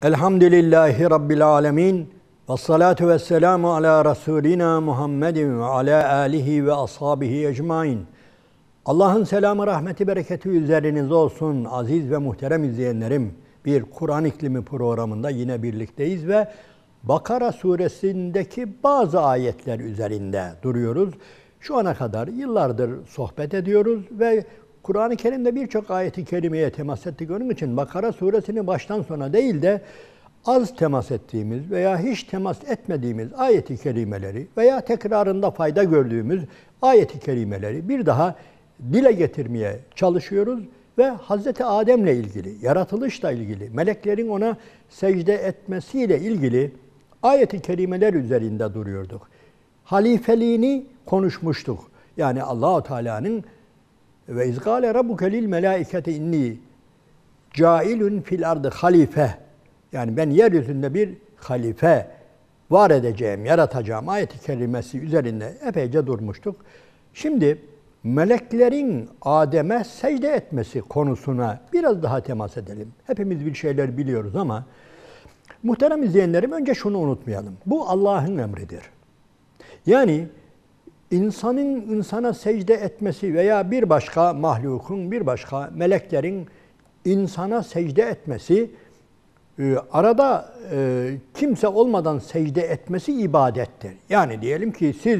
Elhamdülillahi Rabbil alemin. Ve salatu ve selamu ala Resulina Muhammedin ve ala alihi ve ashabihi ecmain. Allah'ın selamı, rahmeti, bereketi üzerinize olsun aziz ve muhterem izleyenlerim. Bir Kur'an İklimi programında yine birlikteyiz ve Bakara suresindeki bazı ayetler üzerinde duruyoruz. Şu ana kadar yıllardır sohbet ediyoruz ve Kur'an-ı Kerim'de birçok ayeti kerimeye temas ettik. Onun için Bakara suresini baştan sona değil de az temas ettiğimiz veya hiç temas etmediğimiz ayeti kerimeleri veya tekrarında fayda gördüğümüz ayeti kerimeleri bir daha dile getirmeye çalışıyoruz ve Hazreti Adem'le ilgili, yaratılışla ilgili, meleklerin ona secde etmesiyle ilgili ayeti kerimeler üzerinde duruyorduk. Halifeliğini konuşmuştuk. Yani Allah-u Teala'nın ve izgâle rabbuke lil melâiketi inni câilun fil ardı halife. Yani ben yeryüzünde bir halife var edeceğim, yaratacağım ayet-i kerimesi üzerinde epeyce durmuştuk. Şimdi meleklerin Adem'e secde etmesi konusuna biraz daha temas edelim. Hepimiz bir şeyler biliyoruz ama muhterem izleyenlerim, önce şunu unutmayalım. Bu Allah'ın emridir. Yani insanın insana secde etmesi veya bir başka mahlukun, bir başka meleklerin insana secde etmesi, arada kimse olmadan secde etmesi ibadettir. Yani diyelim ki siz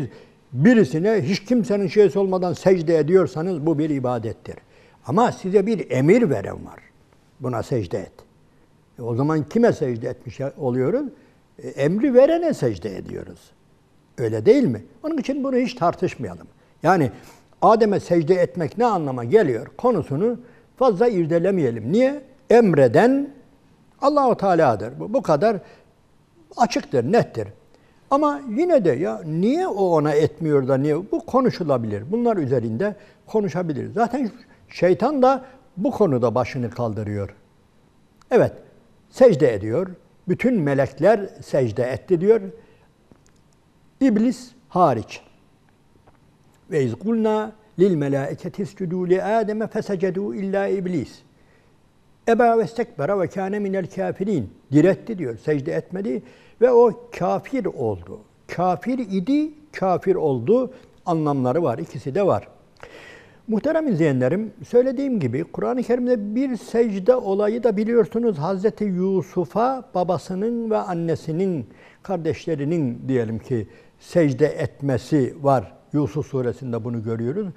birisine hiç kimsenin şeysi olmadan secde ediyorsanız bu bir ibadettir. Ama size bir emir veren var. Buna secde et. O zaman kime secde etmiş oluyoruz? Emri verene secde ediyoruz. Öyle değil mi? Onun için bunu hiç tartışmayalım. Yani Adem'e secde etmek ne anlama geliyor konusunu fazla irdelemeyelim. Niye? Emreden Allah-u Teala'dır. Bu kadar açıktır, nettir. Ama yine de ya niye o ona etmiyor da niye? Bu konuşulabilir. Bunlar üzerinde konuşabiliriz. Zaten şeytan da bu konuda başını kaldırıyor. Evet, secde ediyor. Bütün melekler secde etti diyor. İblis hariç. Ve iz kulna lil melâiketi iscudû li Âdeme fesecedû illâ iblis. Eba ve istekbera ve kâne minel kâfirin. Diretti diyor, secde etmedi ve o kafir oldu. Kafir idi, kafir oldu anlamları var. İkisi de var. Muhterem izleyenlerim, söylediğim gibi Kur'an-ı Kerim'de bir secde olayı da biliyorsunuz Hazreti Yusuf'a babasının ve annesinin, kardeşlerinin diyelim ki secde etmesi var. Yusuf suresinde bunu görüyoruz.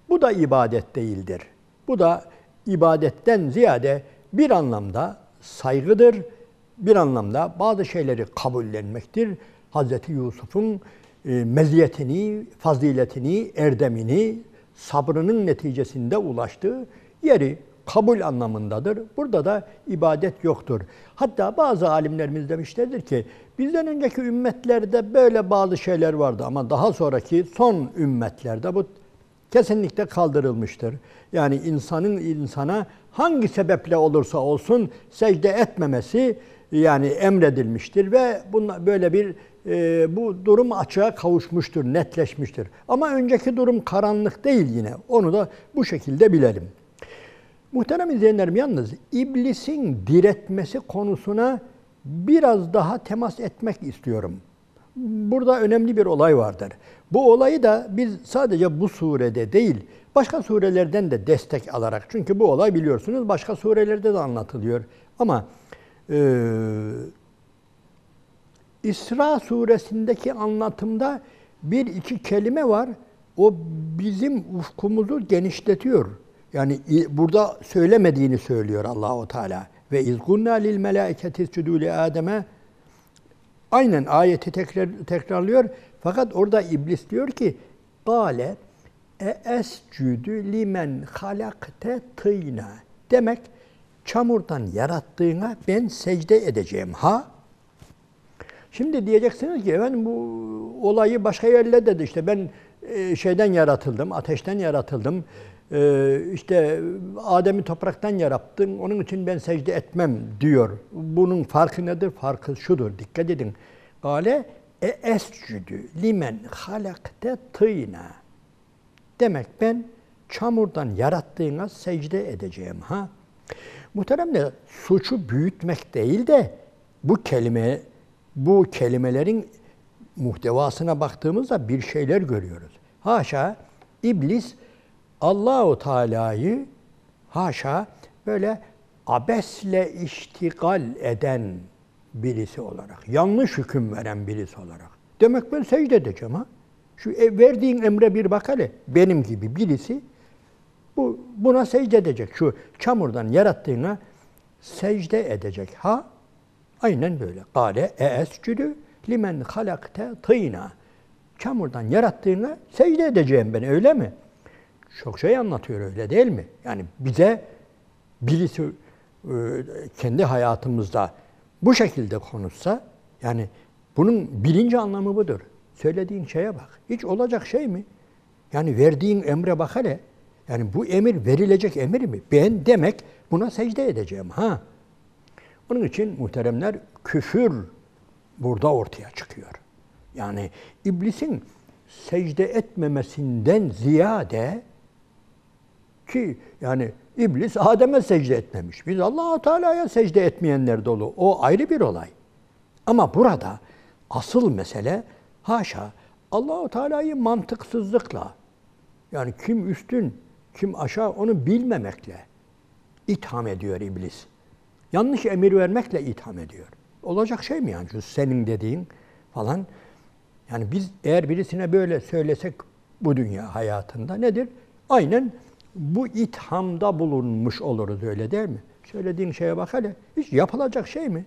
Bu da ibadet değildir. Bu da ibadetten ziyade bir anlamda saygıdır, bir anlamda bazı şeyleri kabullenmektir. Hazreti Yusuf'un meziyetini, faziletini, erdemini, sabrının neticesinde ulaştığı yeri kabul anlamındadır. Burada da ibadet yoktur. Hatta bazı alimlerimiz demişlerdir ki bizden önceki ümmetlerde böyle bazı şeyler vardı ama daha sonraki son ümmetlerde bu kesinlikle kaldırılmıştır. Yani insanın insana hangi sebeple olursa olsun secde etmemesi yani emredilmiştir ve böyle bir bu durum açığa kavuşmuştur, netleşmiştir. Ama önceki durum karanlık değil yine. Onu da bu şekilde bilelim. Muhterem izleyenlerim, yalnız iblisin diretmesi konusuna biraz daha temas etmek istiyorum. Burada önemli bir olay vardır. Bu olayı da biz sadece bu surede değil, başka surelerden de destek alarak, çünkü bu olay biliyorsunuz başka surelerde de anlatılıyor. Ama İsra suresindeki anlatımda bir iki kelime var. O bizim ufkumuzu genişletiyor. Yani burada söylemediğini söylüyor Allahu Teala. Ve izgunna lil melâiketi iscudû li Âdem'e. Aynen ayeti tekrarlıyor. Fakat orada iblis diyor ki "Kâle escudü limen halakte tînâ." Demek çamurdan yarattığına ben secde edeceğim. Ha? Şimdi diyeceksiniz ki efendim bu olayı başka yerlerde de işte ben şeyden yaratıldım, ateşten yaratıldım. İşte Adem'i topraktan yarattın, onun için ben secde etmem diyor. Bunun farkı nedir? Farkı şudur, dikkat edin. Kâle escudü limen halakte tînâ. Demek ben çamurdan yarattığına secde edeceğim. Ha? Muhteremler, suçu büyütmek değil de bu kelimelerin muhtevasına baktığımızda bir şeyler görüyoruz. Haşa iblis Allahu Teala'yı haşa böyle abesle iştigal eden birisi olarak, yanlış hüküm veren birisi olarak. Demek ben secde edeceğim ha. Şu verdiğin emre bir bak hele. Benim gibi birisi buna secde edecek. Şu çamurdan yarattığına secde edecek ha. Aynen böyle. Kâle escüdü limen halakte tînâ. Çamurdan yarattığına secde edeceğim ben, öyle mi? Çok şey anlatıyor, öyle değil mi? Yani bize birisi kendi hayatımızda bu şekilde konuşsa, yani bunun birinci anlamı budur. Söylediğin şeye bak. Hiç olacak şey mi? Yani verdiğin emre bak hele. Yani bu emir verilecek emir mi? Ben demek buna secde edeceğim ha. Onun için muhteremler, küfür burada ortaya çıkıyor. Yani iblisin secde etmemesinden ziyade, ki yani iblis Adem'e secde etmemiş. Biz Allah-u Teala'ya secde etmeyenler dolu. O ayrı bir olay. Ama burada asıl mesele haşa Allah-u Teala'yı mantıksızlıkla, yani kim üstün, kim aşağı onu bilmemekle itham ediyor iblis. Yanlış emir vermekle itham ediyor. Olacak şey mi yani şu senin dediğin falan? Yani biz eğer birisine böyle söylesek bu dünya hayatında nedir? Aynen bu ithamda bulunmuş oluruz, öyle değil mi? Söylediğin şeye bak hele. Hiç yapılacak şey mi?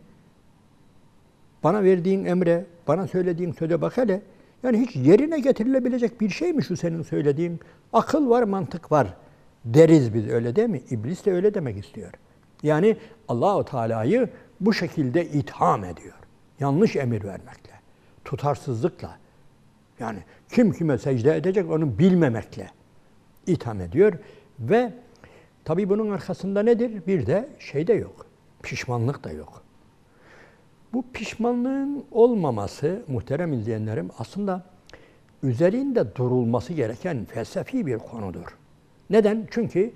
Bana verdiğin emre, bana söylediğin söze bak hele. Yani hiç yerine getirilebilecek bir şey mi şu senin söylediğin? Akıl var, mantık var deriz biz, öyle değil mi? İblis de öyle demek istiyor. Yani Allah-u Teala'yı bu şekilde itham ediyor. Yanlış emir vermekle, tutarsızlıkla. Yani kim kime secde edecek onu bilmemekle itham ediyor. Ve tabii bunun arkasında nedir? Bir de şey de yok. Pişmanlık da yok. Bu pişmanlığın olmaması muhterem izleyenlerim aslında üzerinde durulması gereken felsefi bir konudur. Neden? Çünkü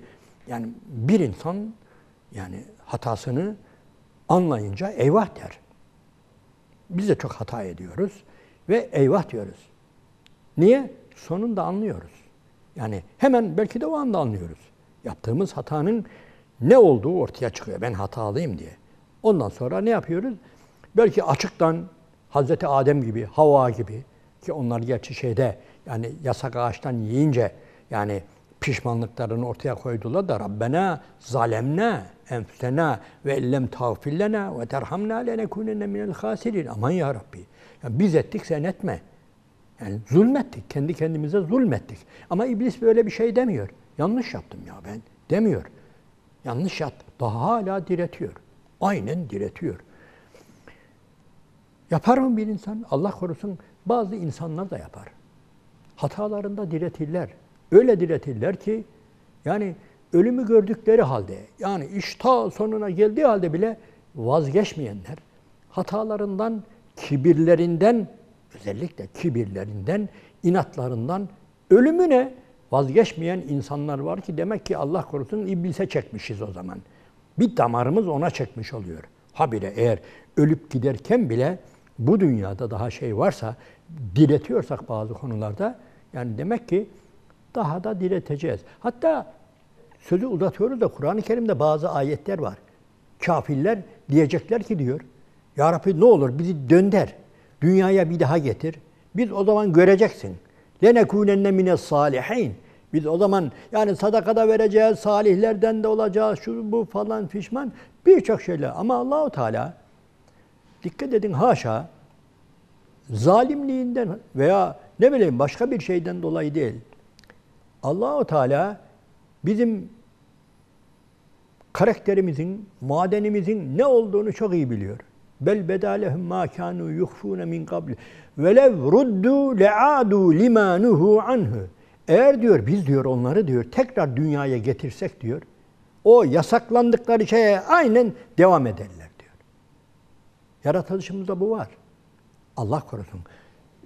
yani bir insan yani hatasını anlayınca eyvah der. Biz de çok hata ediyoruz ve eyvah diyoruz. Niye? Sonunda anlıyoruz. Yani hemen belki de o anda anlıyoruz. Yaptığımız hatanın ne olduğu ortaya çıkıyor. Ben hatalıyım diye. Ondan sonra ne yapıyoruz? Belki açıktan Hazreti Adem gibi, Havva gibi, ki onlar gerçi şeyde yani yasak ağaçtan yiyince yani pişmanlıklarını ortaya koydular da Rabbena zalemna enfusena ve ellem tağfir lena ve terhamna lenekunenne minel hasirin. Aman ya Rabbi. Yani biz ettik, sen etme. Yani zulmettik, kendi kendimize zulmettik. Ama iblis böyle bir şey demiyor. Yanlış yaptım ya ben demiyor. Yanlış yaptım. Daha hala diretiyor. Aynen diretiyor. Yapar mı bir insan? Allah korusun, bazı insanlar da yapar. Hatalarında diretirler. Öyle diretirler ki yani ölümü gördükleri halde, yani iş ta sonuna geldiği halde bile vazgeçmeyenler, hatalarından, kibirlerinden, özellikle kibirlerinden, inatlarından ölümüne vazgeçmeyen insanlar var ki demek ki Allah korusun iblise çekmişiz o zaman. Bir damarımız ona çekmiş oluyor. Habire eğer ölüp giderken bile bu dünyada daha şey varsa, diretiyorsak bazı konularda, yani demek ki daha da direteceğiz. Hatta sözü uzatıyoruz da Kur'an-ı Kerim'de bazı ayetler var. Kafirler diyecekler ki diyor, Ya Rabbi ne olur bizi dönder, dünyaya bir daha getir. Biz o zaman göreceksin. لَنَكُونَنَّ مِنَ الصَّالِحِينَ. Biz o zaman yani sadakada vereceğiz, salihlerden de olacağız, şu bu falan fişman, birçok şeyler. Ama Allah-u Teala, dikkat edin haşa, zalimliğinden veya ne bileyim başka bir şeyden dolayı değil. Allah-u Teala bizim karakterimizin, madenimizin ne olduğunu çok iyi biliyor. Bel bedalehum ma kanu yukhfuna min qabl ve lev ruddu le'adu lima nuhu anhu. Eğer diyor biz diyor onları diyor tekrar dünyaya getirsek diyor, o yasaklandıkları şeye aynen devam ederler diyor. Yaratılışımızda bu var. Allah korusun.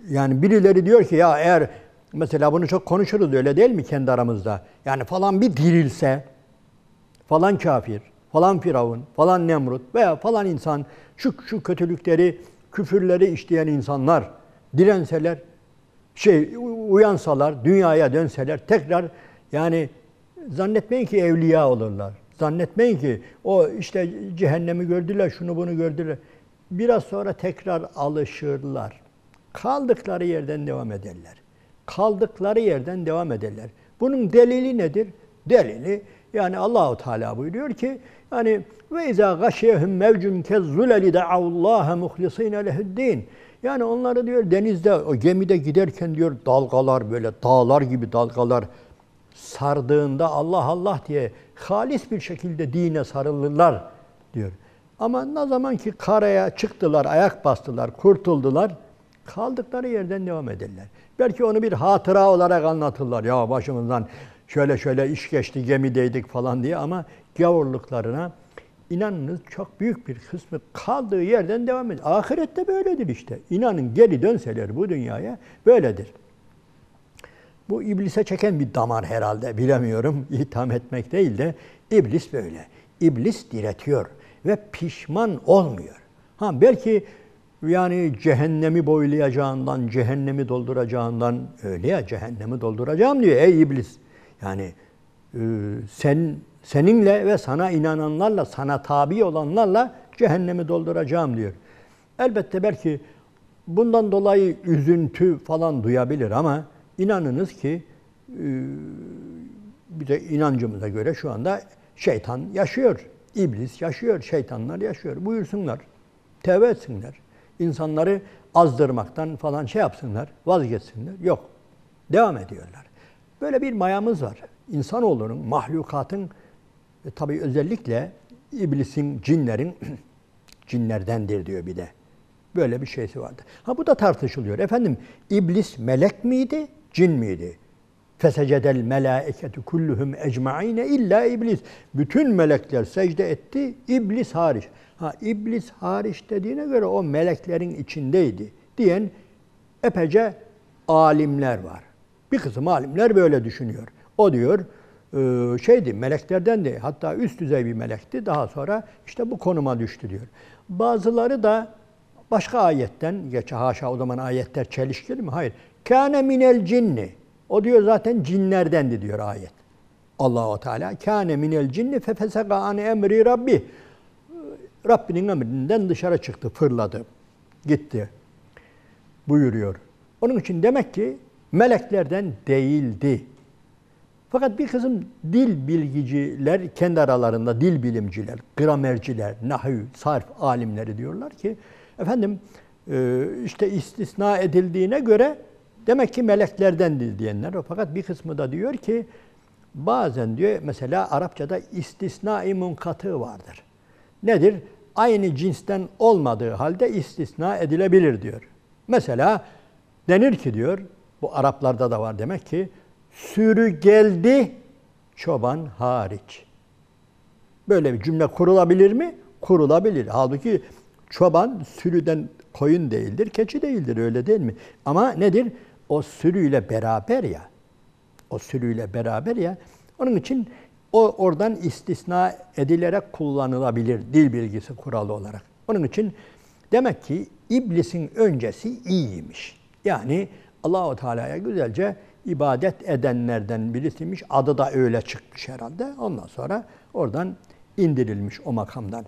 Yani birileri diyor ki ya eğer mesela bunu çok konuşuruz öyle değil mi kendi aramızda? Yani falan bir dirilse, falan kafir, falan Firavun, falan Nemrut veya falan insan şu kötülükleri, küfürleri işleyen insanlar direnseler, uyansalar, dünyaya dönseler tekrar yani zannetmeyin ki evliya olurlar. Zannetmeyin ki o işte cehennemi gördüler, şunu bunu gördüler. Biraz sonra tekrar alışırlar. Kaldıkları yerden devam ederler. Kaldıkları yerden devam ederler. Bunun delili nedir? Delili yani Allahu Teala buyuruyor ki yani ve izâ gâşiyehum mevcun kezzuleli da'avullâhe muhlisîne lehu'd-dîn. Yani onları diyor denizde, o gemide giderken diyor dalgalar böyle dağlar gibi dalgalar sardığında Allah Allah diye halis bir şekilde dine sarılırlar diyor. Ama ne zaman ki karaya çıktılar, ayak bastılar, kurtuldular, kaldıkları yerden devam ederler. Belki onu bir hatıra olarak anlatırlar. Ya başımızdan şöyle iş geçti, gemideydik falan diye ama gavurluklarına inanınız çok büyük bir kısmı kaldığı yerden devam ediyor. Ahirette böyledir işte. İnanın geri dönseler bu dünyaya böyledir. Bu iblise çeken bir damar herhalde, bilemiyorum. İtham etmek değil de iblis böyle. İblis diretiyor ve pişman olmuyor. Belki yani cehennemi boylayacağından, cehennemi dolduracağından öyle ya cehennemi dolduracağım diyor ey iblis. Yani seninle ve sana inananlarla, sana tabi olanlarla cehennemi dolduracağım diyor. Elbette belki bundan dolayı üzüntü falan duyabilir ama inanınız ki bir de inancımıza göre şu anda şeytan yaşıyor. İblis yaşıyor, şeytanlar yaşıyor. Buyursunlar, tevbe etsinler. İnsanları azdırmaktan falan yapsınlar, vazgeçsinler. Yok, devam ediyorlar. Böyle bir mayamız var. İnsanoğlunun, mahlukatın tabii özellikle iblisin, cinlerin, cinlerdendir diyor bir de. Böyle bir şeysi vardı. Bu da tartışılıyor. Efendim, iblis melek miydi, cin miydi? Fesecedel melâiketu kulluhum ecmaîne illa iblis. Bütün melekler secde etti, iblis hariç. İblis hariç dediğine göre o meleklerin içindeydi diyen epeyce alimler var. Bir kısım alimler böyle düşünüyor. O diyor meleklerden de hatta üst düzey bir melekti. Daha sonra işte bu konuma düştü diyor. Bazıları da başka ayetten, geç haşa o zaman ayetler çelişkili mi? Hayır. Kâne minel cinni. O diyor zaten cinlerdendi diyor ayet. Allah-u Teala kâne minel cinni fefesega an emri rabbi. Rabbinin emrinden dışarı çıktı, fırladı, gitti buyuruyor. Onun için demek ki meleklerden değildi. Fakat bir kısım dil bilgiciler, kendi aralarında dil bilimciler, gramerciler, nahü, sarf alimleri diyorlar ki, efendim işte istisna edildiğine göre demek ki meleklerdendir diyenler. Fakat bir kısmı da diyor ki, bazen diyor mesela Arapçada istisna-i munkatı vardır. Nedir? Aynı cinsten olmadığı halde istisna edilebilir diyor. Mesela denir ki diyor, bu Araplarda da var demek ki, sürü geldi, çoban hariç. Böyle bir cümle kurulabilir mi? Kurulabilir. Halbuki çoban sürüden koyun değildir, keçi değildir, öyle değil mi? Ama nedir? O sürüyle beraber ya. O sürüyle beraber ya. Onun için o oradan istisna edilerek kullanılabilir dil bilgisi kuralı olarak. Onun için demek ki iblisin öncesi iyiymiş. Yani Allah-u Teala'ya güzelce ibadet edenlerden birisiymiş. Adı da öyle çıkmış herhalde. Ondan sonra oradan indirilmiş o makamdan.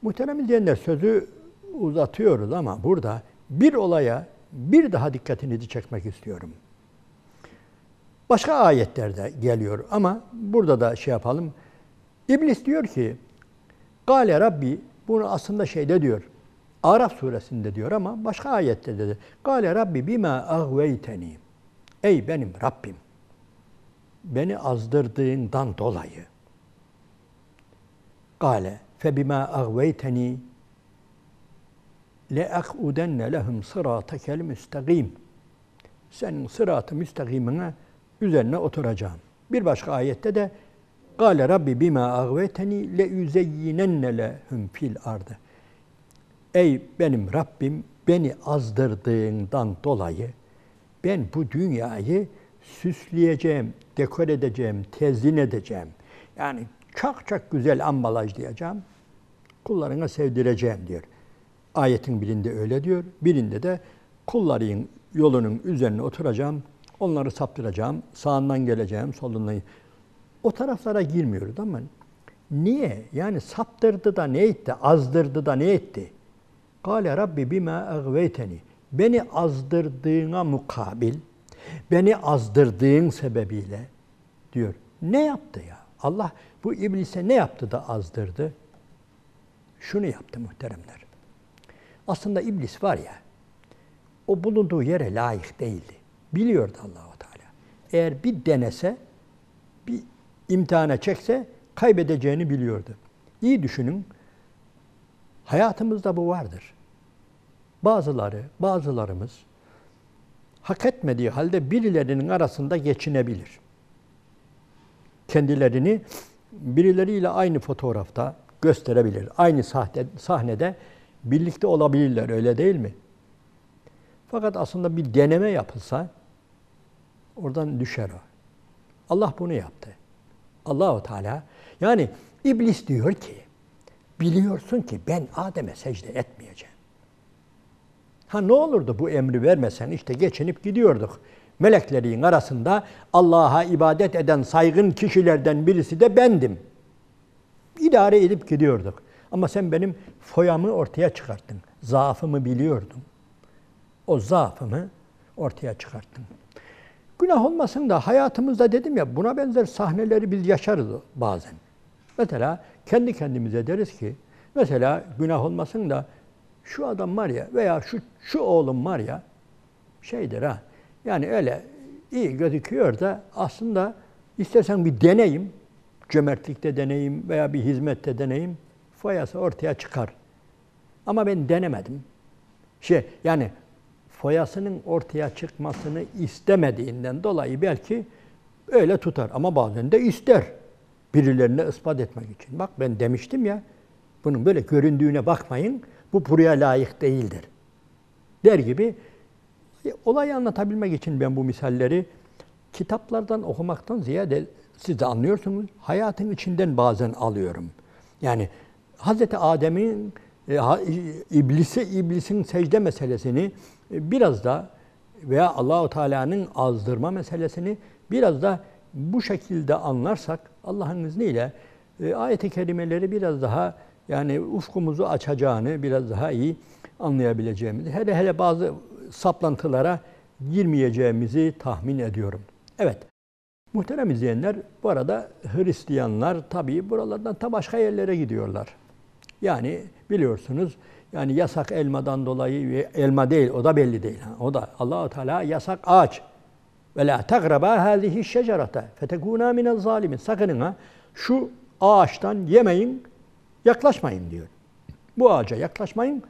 Muhterem izleyenler, sözü uzatıyoruz ama burada bir olaya bir daha dikkatinizi çekmek istiyorum. Başka ayetlerde geliyor ama burada da yapalım. İblis diyor ki, Gâle Rabbi, bunu aslında diyor, Araf suresinde diyor ama başka ayette dedi. Gâle Rabbi bimâ agveyteni. Ey benim Rabbim, beni azdırdığından dolayı. Gâle fe bimâ agveyteni le'ak'udenne lehum sıratekel müstakîm. Senin sırat-ı müstakimine üzerine oturacağım. Bir başka ayette de Gâle Rabbi bimâ agveyteni le'üzeyyinenne lehum fil ardı. Ey benim Rabbim, beni azdırdığından dolayı ben bu dünyayı süsleyeceğim, dekor edeceğim, tezyin edeceğim. Yani çok çok güzel ambalajlayacağım, kullarına sevdireceğim diyor. Ayetin birinde öyle diyor, birinde de kulların yolunun üzerine oturacağım, onları saptıracağım, sağından geleceğim, solundan. O taraflara girmiyoruz ama niye? Yani saptırdı da ne etti, azdırdı da ne etti? Kâle Rabbi bimâ agveyteni. Beni azdırdığına mukabil, beni azdırdığın sebebiyle diyor. Ne yaptı ya? Allah bu iblise ne yaptı da azdırdı? Şunu yaptı muhteremler. Aslında iblis var ya, o bulunduğu yere layık değildi. Biliyordu Allah-u Teala. Eğer bir denese, bir imtihana çekse kaybedeceğini biliyordu. İyi düşünün, hayatımızda bu vardır. Bazılarımız hak etmediği halde birilerinin arasında geçinebilir. Kendilerini birileriyle aynı fotoğrafta gösterebilir. Aynı sahnede birlikte olabilirler, öyle değil mi? Fakat aslında bir deneme yapılsa oradan düşer o. Allah bunu yaptı. Allah-u Teala, yani iblis diyor ki, biliyorsun ki ben Adem'e secde etmeyeceğim. Ha ne olurdu bu emri vermesen, işte geçinip gidiyorduk. Meleklerin arasında Allah'a ibadet eden saygın kişilerden birisi de bendim. İdare edip gidiyorduk. Ama sen benim foyamı ortaya çıkarttın. Zaafımı biliyordun. O zaafımı ortaya çıkarttın. Günah olmasın da hayatımızda dedim ya, buna benzer sahneleri biz yaşarız bazen. Mesela kendi kendimize deriz ki, mesela günah olmasın da şu adam var ya veya şu oğlum var ya, şeydir ha, yani öyle iyi gözüküyor da aslında istersen bir deneyim, cömertlikte deneyim veya bir hizmette deneyim, foyası ortaya çıkar. Ama ben denemedim. Yani foyasının ortaya çıkmasını istemediğinden dolayı belki öyle tutar. Ama bazen de ister. Birilerine ispat etmek için. Bak ben demiştim ya, bunun böyle göründüğüne bakmayın, bu buraya layık değildir. Der gibi, olayı anlatabilmek için ben bu misalleri kitaplardan okumaktan ziyade, siz de anlıyorsunuz, hayatın içinden bazen alıyorum. Yani Hz. Adem'in iblisin secde meselesini biraz da veya Allah-u Teala'nın azdırma meselesini biraz da bu şekilde anlarsak Allah'ın izniyle ayet-i kerimeleri biraz daha yani ufkumuzu açacağını biraz daha iyi anlayabileceğimizi, hele bazı saplantılara girmeyeceğimizi tahmin ediyorum. Evet, muhterem izleyenler, bu arada Hristiyanlar tabii buralardan ta başka yerlere gidiyorlar. Yani biliyorsunuz, yani yasak elmadan dolayı, elma değil, o da belli değil. O da Allah-u Teala yasak ağaç. Ve la tagraba hâzihi şecerete fetekûnâ minez-zâlimin. Sakının ha, şu ağaçtan yemeyin, yaklaşmayın diyor. Bu ağaca yaklaşmayın,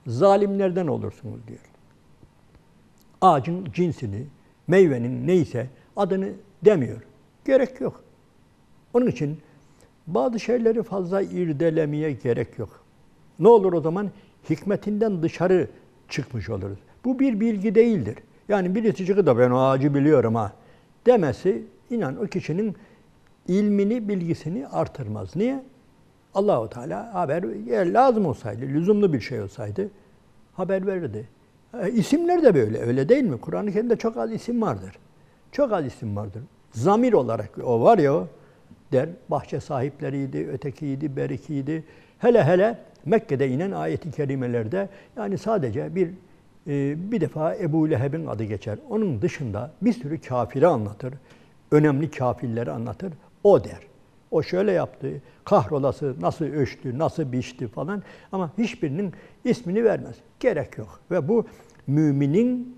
zalimlerden olursunuz diyor. Ağacın cinsini, meyvenin neyse adını demiyor. Gerek yok. Onun için bazı şeyleri fazla irdelemeye gerek yok. Ne olur o zaman? Hikmetinden dışarı çıkmış oluruz. Bu bir bilgi değildir. Yani birisi çıkıp da ben o ağacı biliyorum ha demesi, inan o kişinin ilmini, bilgisini artırmaz. Niye? Allah-u Teala haber, eğer lazım olsaydı, lüzumlu bir şey olsaydı haber verirdi. İsimler de böyle, öyle değil mi? Kur'an-ı Kerim'de çok az isim vardır. Çok az isim vardır. Zamir olarak o var ya o der, bahçe sahipleriydi, ötekiydi, berikiydi. Hele Mekke'de inen ayet-i kerimelerde yani sadece bir defa Ebu Leheb'in adı geçer. Onun dışında bir sürü kafiri anlatır. Önemli kafirleri anlatır. O der. O şöyle yaptı, kahrolası nasıl ölçtü, nasıl biçti falan. Ama hiçbirinin ismini vermez. Gerek yok. Ve bu müminin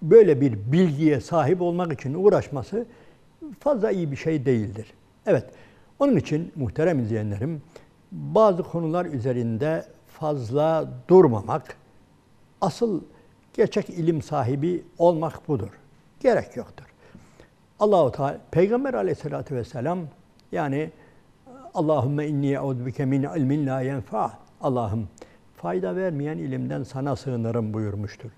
böyle bir bilgiye sahip olmak için uğraşması fazla iyi bir şey değildir. Evet, onun için muhterem izleyenlerim, bazı konular üzerinde fazla durmamak, asıl gerçek ilim sahibi olmak budur. Gerek yoktur. Allah-u Teala, Peygamber Aleyhisselatü Vesselam, yani Allahümme inni euzubike min ilmin la yenfa. Allah'ım fayda vermeyen ilimden sana sığınırım buyurmuştur.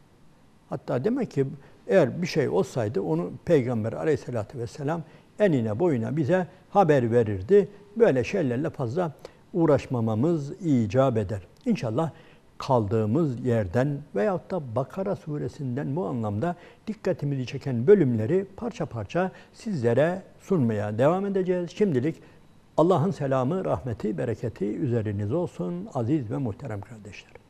Hatta demek ki eğer bir şey olsaydı onu Peygamber Aleyhisselatü Vesselam enine boyuna bize haber verirdi. Böyle şeylerle fazla uğraşmamamız icap eder. İnşallah kaldığımız yerden veyahut da Bakara suresinden bu anlamda dikkatimizi çeken bölümleri parça parça sizlere sunmaya devam edeceğiz. Şimdilik Allah'ın selamı, rahmeti, bereketi üzerinize olsun aziz ve muhterem kardeşler.